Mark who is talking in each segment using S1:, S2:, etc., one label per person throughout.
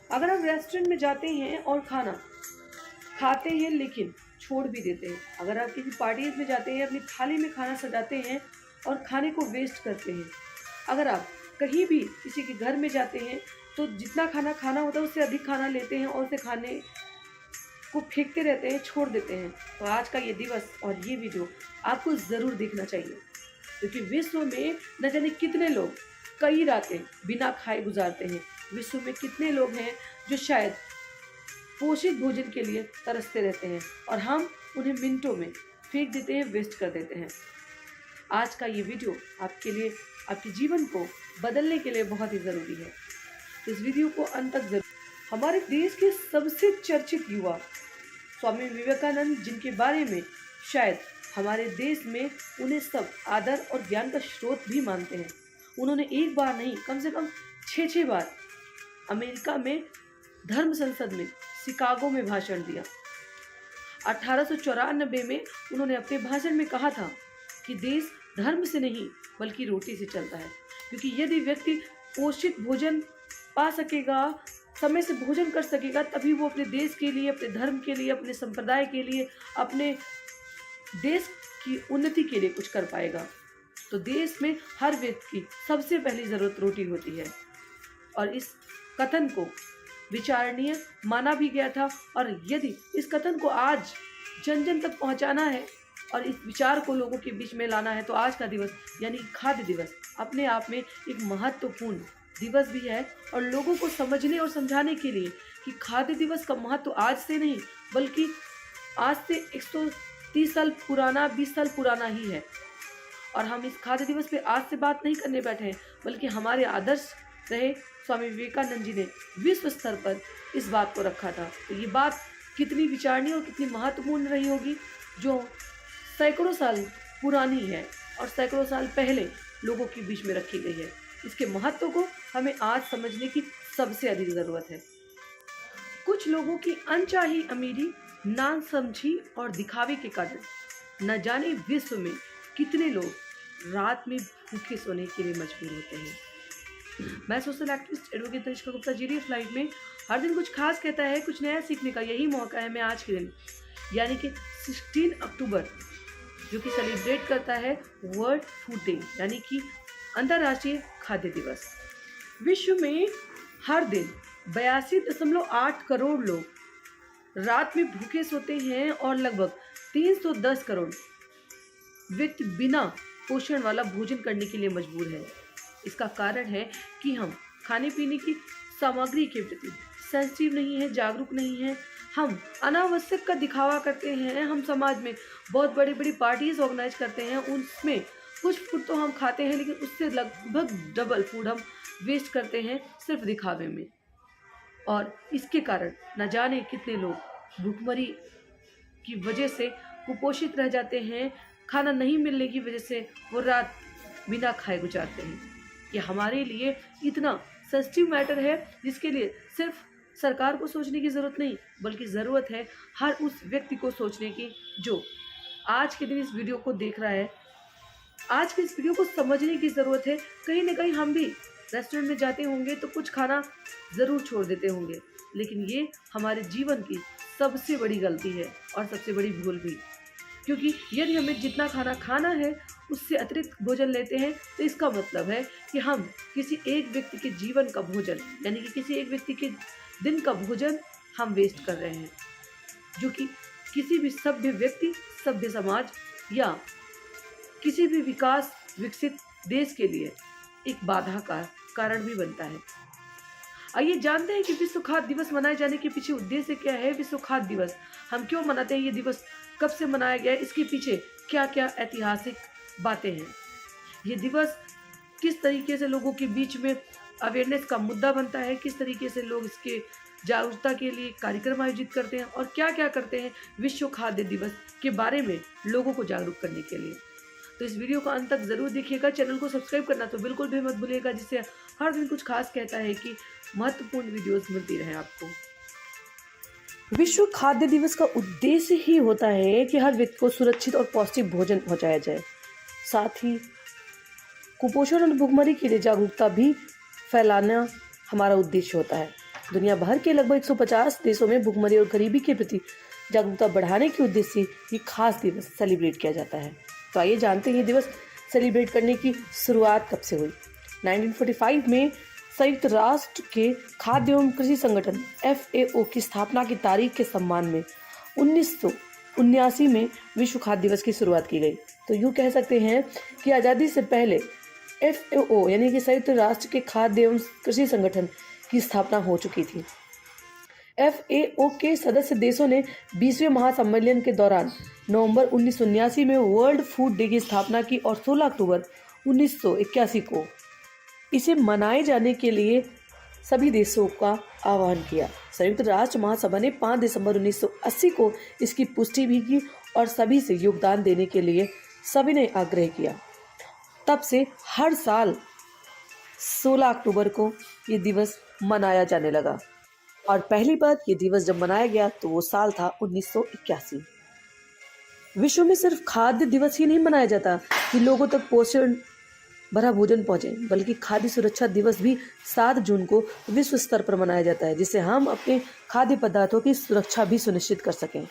S1: अगर आप रेस्टोरेंट में जाते हैं और खाना खाते हैं लेकिन छोड़ भी देते हैं, अगर आप किसी पार्टीज में जाते हैं, अपनी थाली में खाना सजाते हैं और खाने को वेस्ट करते हैं, अगर आप कहीं भी किसी के घर में जाते हैं तो जितना खाना खाना होता है उससे अधिक खाना लेते हैं और उसे खाने को फेंकते रहते हैं, छोड़ देते हैं, तो आज का ये दिवस और ये वीडियो आपको ज़रूर देखना चाहिए। क्योंकि विश्व में न जाने कितने लोग कई रातें बिना खाए गुजारते हैं। विश्व में कितने लोग हैं जो शायद पोषित भोजन के लिए तरसते रहते हैं और हम उन्हें मिनटों में फेंक देते हैं, वेस्ट कर देते हैं। आज का ये वीडियो आपके लिए, आपके जीवन को बदलने के लिए बहुत ही ज़रूरी है। तो इस वीडियो को अंत तक जरूर। हमारे देश के सबसे चर्चित युवा स्वामी विवेकानंद, जिनके बारे में शायद हमारे देश में उन्हें सब आदर और ज्ञान का स्रोत भी मानते हैं। उन्होंने एक बार नहीं, कम से कम 6 बार अमेरिका में धर्म संसद में शिकागो में भाषण दिया। 1894 में उन्होंने अपने भाषण में कहा था कि देश धर्म से नहीं बल्कि रोटी से चलता है, क्योंकि यदि व्यक्ति पोषित भोजन पा सकेगा, समय से भोजन कर सकेगा, तभी वो अपने देश के लिए, अपने धर्म के लिए, अपने संप्रदाय के लिए, अपने देश की उन्नति के लिए कुछ कर पाएगा। तो देश में हर व्यक्ति की सबसे पहली ज़रूरत रोटी होती है और इस कथन को विचारणीय माना भी गया था। और यदि इस कथन को आज जन जन तक पहुंचाना है और इस विचार को लोगों के बीच में लाना है, तो आज का दिवस यानी खाद्य दिवस अपने आप में एक महत्वपूर्ण दिवस भी है। और लोगों को समझने और समझाने के लिए कि खाद्य दिवस का महत्व आज से नहीं बल्कि आज से 130 साल पुराना, 20 साल पुराना ही है। और हम इस खाद्य दिवस पे आज से बात नहीं करने बैठे हैं, बल्कि हमारे आदर्श रहे स्वामी विवेकानंद जी ने विश्व स्तर पर इस बात को रखा था। तो ये बात कितनी विचारणीय और कितनी महत्वपूर्ण रही होगी, जो सैकड़ों साल पुरानी है और सैकड़ों साल पहले लोगों के बीच में रखी गई है। इसके महत्व को हमें आज समझने की सबसे अधिक ज़रूरत है। कुछ लोगों की अनचाही अमीरी, ना समझी और दिखावे के कारण न जाने विश्व में कितने लोग रात में भूखे सोने के लिए मजबूर होते हैं। मैं social activist advocate Tanishka Gupta GDF live में हर दिन कुछ खास कहता है, कुछ नया सीखने का यही मौका है। मैं आज के दिन यानी कि 16 अक्टूबर जो कि सेलिब्रेट करता है वर्ल्ड फूड डे यानी कि अंतर्राष्ट्रीय खाद्य दिवस। विश्व में हर दिन 82.8 करोड़ लोग रात में भूखे सोते हैं और लगभग 310 करोड़ व्यक्ति बिना पोषण वाला भोजन करने के लिए मजबूर है। इसका कारण है कि हम खाने पीने की सामग्री के प्रति सेंसिटिव नहीं है, जागरूक नहीं है। हम अनावश्यक का दिखावा करते हैं। हम समाज में बहुत बड़ी बड़ी पार्टीज ऑर्गेनाइज करते हैं, उसमें कुछ फूड तो हम खाते हैं लेकिन उससे लगभग डबल फूड हम वेस्ट करते हैं सिर्फ दिखावे में। और इसके कारण न जाने कितने लोग भूखमरी की वजह से कुपोषित रह जाते हैं। खाना नहीं मिलने की वजह से वो रात बिना खाए गुजारते हैं। ये हमारे लिए इतना सेंसिटिव मैटर है जिसके लिए सिर्फ सरकार को सोचने की ज़रूरत नहीं बल्कि ज़रूरत है हर उस व्यक्ति को सोचने की जो आज के दिन इस वीडियो को देख रहा है। आज के इस वीडियो को समझने की ज़रूरत है। कहीं ना कहीं हम भी रेस्टोरेंट में जाते होंगे तो कुछ खाना ज़रूर छोड़ देते होंगे, लेकिन ये हमारे जीवन की सबसे बड़ी गलती है और सबसे बड़ी भूल भी। क्योंकि यदि हमें जितना खाना खाना है उससे अतिरिक्त भोजन लेते हैं तो इसका मतलब है कि हम किसी एक व्यक्ति के जीवन का भोजन यानी कि किसी एक व्यक्ति के दिन का भोजन हम वेस्ट कर रहे हैं, जो कि किसी भी सभ्य व्यक्ति, सभ्य समाज या किसी भी विकास विकसित देश के लिए एक बाधा का कारण भी बनता है। आइए जानते हैं कि विश्व खाद्य दिवस मनाए जाने के पीछे उद्देश्य क्या है। विश्व खाद्य दिवस हम क्यों मनाते हैं, ये दिवस कब से मनाया गया है, इसके पीछे क्या क्या ऐतिहासिक बातें हैं, ये दिवस किस तरीके से लोगों के बीच में अवेयरनेस का मुद्दा बनता है, किस तरीके से लोग इसके जागरूकता के लिए कार्यक्रम आयोजित करते हैं और क्या क्या करते हैं विश्व खाद्य दिवस के बारे में लोगों को जागरूक करने के लिए। तो इस वीडियो को अंत तक जरूर देखिएगा। चैनल को सब्सक्राइब करना तो बिल्कुल भी मत भूलिएगा, जिससे हर दिन कुछ खास कहता है कि महत्वपूर्ण वीडियोस मिलती रहे आपको। विश्व खाद्य दिवस का उद्देश्य ही होता है कि हर व्यक्ति को सुरक्षित और पौष्टिक भोजन पहुंचाया जाए, साथ ही कुपोषण और भुखमरी के लिए जागरूकता भी फैलाना हमारा उद्देश्य होता है। दुनिया भर के लगभग 150 देशों में भुखमरी और गरीबी के प्रति जागरूकता बढ़ाने के उद्देश्य से ये खास दिवस सेलिब्रेट किया जाता है। तो आइए जानते हैं ये दिवस सेलिब्रेट करने की शुरुआत कब से हुई। 1945 में संयुक्त राष्ट्र के खाद्य एवं कृषि संगठन FAO की स्थापना की तारीख के सम्मान में 1979 में विश्व खाद्य दिवस की शुरुआत की गई। तो यूँ कह सकते हैं कि आज़ादी से पहले FAO यानी कि संयुक्त राष्ट्र के खाद्य एवं कृषि संगठन की स्थापना हो चुकी थी। FAO के सदस्य देशों ने 20वें महासम्मेलन के दौरान नवंबर 1979 में वर्ल्ड फूड डे की स्थापना की और 16 अक्टूबर 1981 को इसे मनाए जाने के लिए सभी देशों का आह्वान किया। संयुक्त राष्ट्र महासभा ने 5 दिसंबर 1980 को इसकी पुष्टि भी की और सभी से योगदान देने के लिए सभी ने आग्रह किया। तब से हर साल 16 अक्टूबर को ये दिवस मनाया जाने लगा और पहली बार ये दिवस जब मनाया गया तो वो साल था 1981। विश्व में सिर्फ खाद्य दिवस ही नहीं मनाया जाता कि लोगों तक पोषण भरा भोजन पहुंचे, बल्कि खाद्य सुरक्षा दिवस भी 7 जून को विश्व स्तर पर मनाया जाता है, जिससे हम अपने खाद्य पदार्थों की सुरक्षा भी सुनिश्चित कर सकें।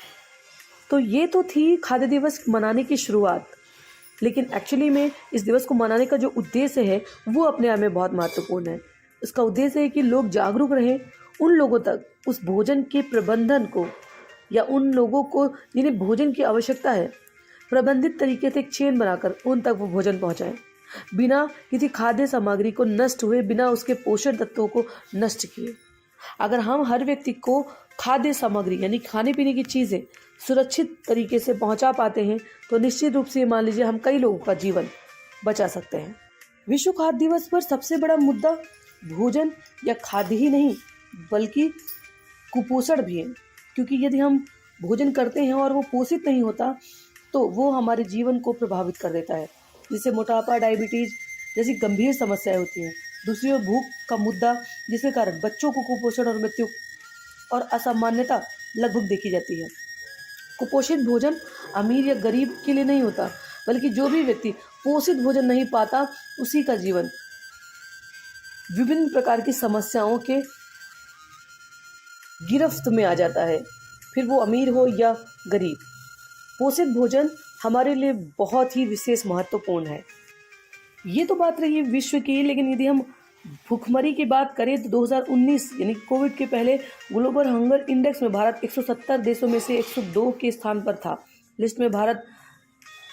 S1: तो ये तो थी खाद्य दिवस मनाने की शुरुआत, लेकिन एक्चुअली में इस दिवस को मनाने का जो उद्देश्य है वो अपने आप में बहुत महत्वपूर्ण है। इसका उद्देश्य है कि लोग जागरूक रहें, उन लोगों तक उस भोजन के प्रबंधन को या उन लोगों को जिन्हें भोजन की आवश्यकता है प्रबंधित तरीके से एक चेन बनाकर उन तक वो भोजन पहुंचाएं, बिना किसी खाद्य सामग्री को नष्ट हुए, बिना उसके पोषण तत्वों को नष्ट किए। अगर हम हर व्यक्ति को खाद्य सामग्री यानी खाने पीने की चीज़ें सुरक्षित तरीके से पहुंचा पाते हैं तो निश्चित रूप से मान लीजिए हम कई लोगों का जीवन बचा सकते हैं। विश्व खाद्य दिवस पर सबसे बड़ा मुद्दा भोजन या खाद्य ही नहीं बल्कि कुपोषण भी है, क्योंकि यदि हम भोजन करते हैं और वो पोषित नहीं होता तो वो हमारे जीवन को प्रभावित कर देता है, जिससे मोटापा, डायबिटीज जैसी गंभीर समस्याएं होती हैं। दूसरी ओर भूख का मुद्दा, जिसके कारण बच्चों को कुपोषण और मृत्यु और असामान्यता लगभग देखी जाती है। कुपोषित भोजन अमीर या गरीब के लिए नहीं होता, बल्कि जो भी व्यक्ति पोषित भोजन नहीं पाता उसी का जीवन विभिन्न प्रकार की समस्याओं के गिरफ्त में आ जाता है, फिर वो अमीर हो या गरीब। पोषित भोजन हमारे लिए बहुत ही विशेष महत्वपूर्ण है। ये तो बात रही विश्व की, लेकिन यदि हम भूखमरी की बात करें तो 2019 यानी कोविड के पहले ग्लोबल हंगर इंडेक्स में भारत 170 देशों में से 102 के स्थान पर था। लिस्ट में भारत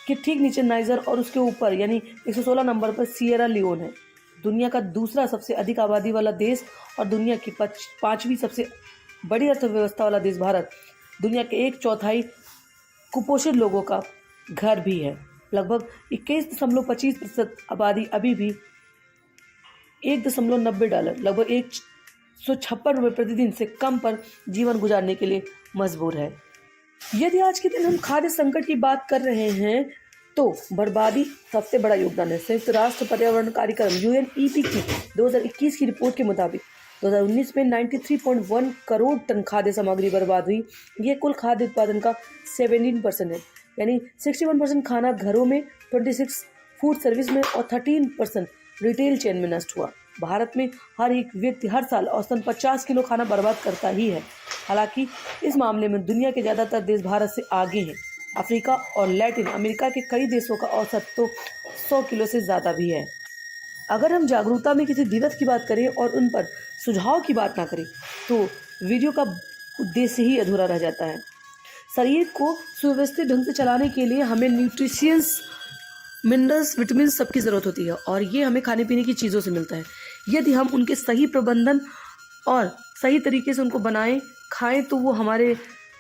S1: के ठीक नीचे नाइजर और उसके ऊपर यानी 116 नंबर पर सिएरा लियोन है। दुनिया का दूसरा सबसे अधिक आबादी वाला देश और दुनिया की 5वीं सबसे बड़ी अर्थव्यवस्था वाला देश भारत दुनिया के 1/4 कुपोषित लोगों का घर भी है। लगभग 21.25% आबादी अभी भी $1.90 लगभग $156 प्रतिदिन से कम पर जीवन गुजारने के लिए मजबूर है। यदि आज के दिन हम खाद्य संकट की बात कर रहे हैं तो बर्बादी सबसे बड़ा योगदान है। संयुक्त राष्ट्र पर्यावरण कार्यक्रम UNEP की 2021 की रिपोर्ट के मुताबिक 2019 में 93.1 करोड़ टन खाद्य सामग्री बर्बाद हुई। ये कुल खाद्य उत्पादन का 17% है, यानी 61% खाना घरों में, 26 फूड सर्विस में और 13% रिटेल चेन में नष्ट हुआ। भारत में हर एक व्यक्ति हर साल औसतन 50 किलो खाना बर्बाद करता ही है। हालांकि इस मामले में दुनिया के ज़्यादातर देश भारत से आगे हैं। अफ्रीका और लैटिन अमेरिका के कई देशों का औसत तो 100 किलो से ज़्यादा भी है। अगर हम जागरूकता में किसी दिवस की बात करें और उन पर सुझाव की बात ना करें तो वीडियो का उद्देश्य ही अधूरा रह जाता है। शरीर को सुव्यवस्थित ढंग से चलाने के लिए हमें न्यूट्रिशियंस, मिनरल्स, विटामिन सबकी ज़रूरत होती है और ये हमें खाने पीने की चीज़ों से मिलता है। यदि हम उनके सही प्रबंधन और सही तरीके से उनको बनाएं, खाएं तो वो हमारे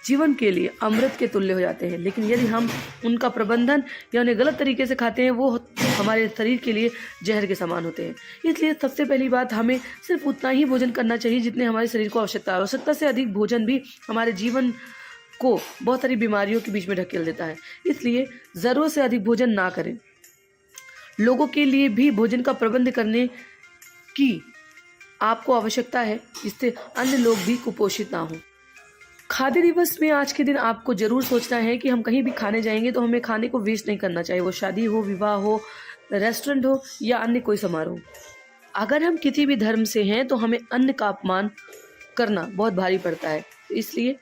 S1: जीवन के लिए अमृत के तुल्य हो जाते हैं। लेकिन यदि हम उनका प्रबंधन या उन्हें गलत तरीके से खाते हैं वो हमारे शरीर के लिए जहर के समान होते हैं। इसलिए सबसे पहली बात, हमें सिर्फ उतना ही भोजन करना चाहिए जितने हमारे शरीर को आवश्यकता है। आवश्यकता से अधिक भोजन भी हमारे जीवन को बहुत सारी बीमारियों के बीच में ढकेल देता है। इसलिए ज़रूरत से अधिक भोजन ना करें। लोगों के लिए भी भोजन का प्रबंध करने की आपको आवश्यकता है, जिससे अन्य लोग भी कुपोषित ना हों। खाद्य दिवस में आज के दिन आपको ज़रूर सोचना है कि हम कहीं भी खाने जाएंगे तो हमें खाने को वेस्ट नहीं करना चाहिए, वो शादी हो, विवाह हो, रेस्टोरेंट हो या अन्य कोई समारोह। अगर हम किसी भी धर्म से हैं तो हमें अन्न का अपमान करना बहुत भारी पड़ता है। इसलिए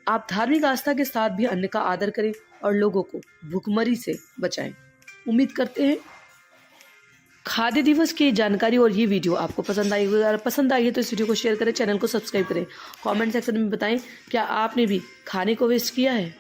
S1: आप धार्मिक आस्था के साथ भी अन्न का आदर करें और लोगों को भूखमरी से बचाएं। उम्मीद करते हैं खाद्य दिवस की जानकारी और ये वीडियो आपको पसंद आई होगी। अगर पसंद आई है तो इस वीडियो को शेयर करें, चैनल को सब्सक्राइब करें। कमेंट सेक्शन में बताएं क्या आपने भी खाने को वेस्ट किया है।